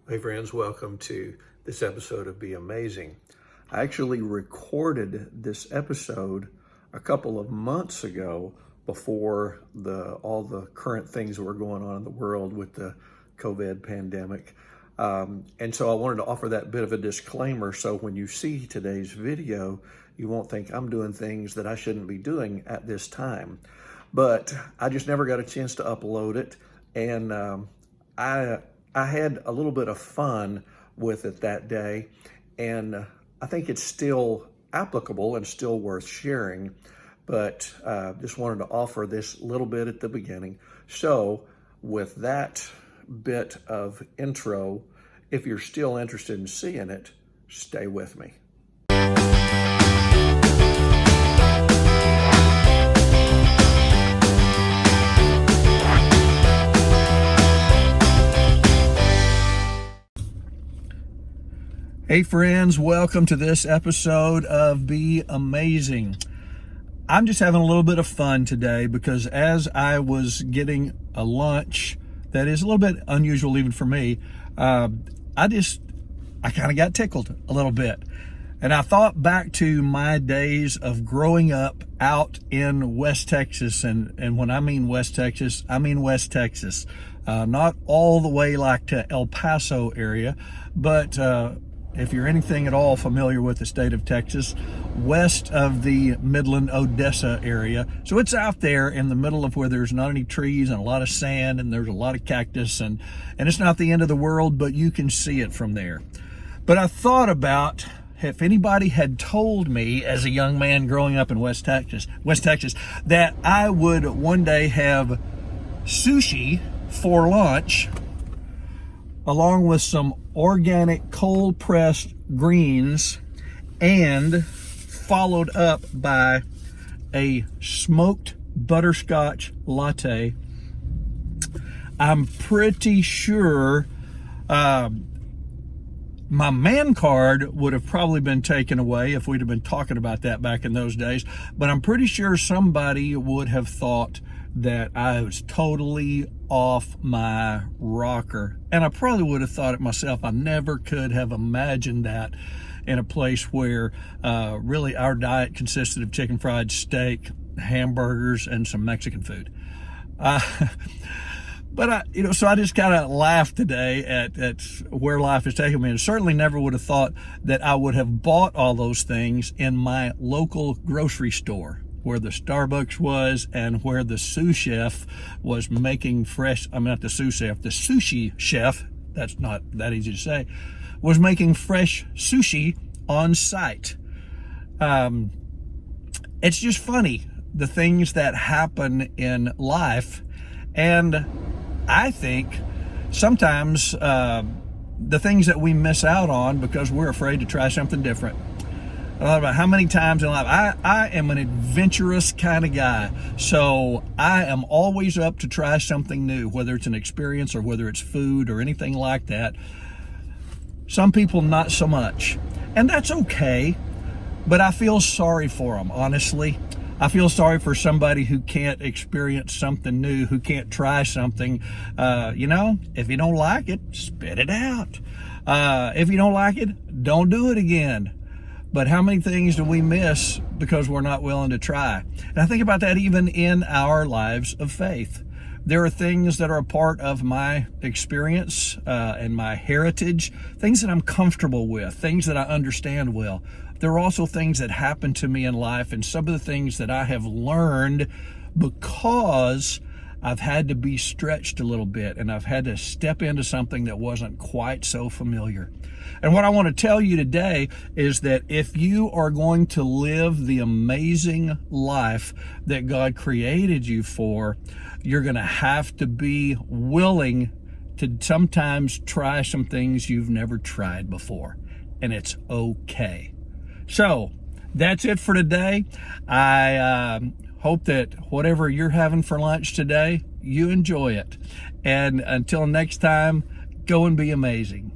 Hey friends, welcome to this episode of Be Amazing. I actually recorded this episode a couple of months ago before all the current things that were going on in the world with the COVID pandemic. And so I wanted to offer that bit of a disclaimer so when you see today's video, you won't think I'm doing things that I shouldn't be doing at this time. But I just never got a chance to upload it, and I had a little bit of fun with it that day, and I think it's still applicable and still worth sharing, but just wanted to offer this little bit at the beginning. So with that bit of intro, if you're still interested in seeing it, stay with me. Hey friends, welcome to this episode of Be Amazing. I'm just having a little bit of fun today because as I was getting a lunch that is a little bit unusual even for me, I kind of got tickled a little bit. And I thought back to my days of growing up out in West Texas. And when I mean West Texas, I mean West Texas. Not all the way like to El Paso area, but if you're anything at all familiar with the state of Texas, west of the Midland, Odessa area. So it's out there in the middle of where there's not any trees and a lot of sand and there's a lot of cactus and it's not the end of the world, but you can see it from there. But I thought about if anybody had told me as a young man growing up in West Texas, that I would one day have sushi for lunch along with some organic cold pressed greens and followed up by a smoked butterscotch latte, I'm pretty sure my man card would have probably been taken away if we'd have been talking about that back in those days. But I'm pretty sure somebody would have thought that I was totally off my rocker. And I probably would have thought it myself. I never could have imagined that in a place where really our diet consisted of chicken fried steak, hamburgers, and some Mexican food. But so I just kind of laughed today at where life is taking me, and certainly never would have thought that I would have bought all those things in my local grocery store, where the Starbucks was and where the sous chef was making fresh, not the sous chef, the sushi chef, that's not that easy to say, was making fresh sushi on site. It's just funny, the things that happen in life. And I think sometimes the things that we miss out on because we're afraid to try something different. I thought about how many times in life, I am an adventurous kind of guy. So I am always up to try something new, whether it's an experience or whether it's food or anything like that. Some people not so much. And that's okay, but I feel sorry for them, honestly. I feel sorry for somebody who can't experience something new, who can't try something. If you don't like it, spit it out. If you don't like it, don't do it again. But how many things do we miss because we're not willing to try? And I think about that even in our lives of faith. There are things that are a part of my experience and my heritage, things that I'm comfortable with, things that I understand well. There are also things that happen to me in life, and some of the things that I have learned because I've had to be stretched a little bit and I've had to step into something that wasn't quite so familiar. And what I want to tell you today is that if you are going to live the amazing life that God created you for, you're going to have to be willing to sometimes try some things you've never tried before. And it's okay. So that's it for today. I hope that whatever you're having for lunch today, you enjoy it. And until next time, go and be amazing.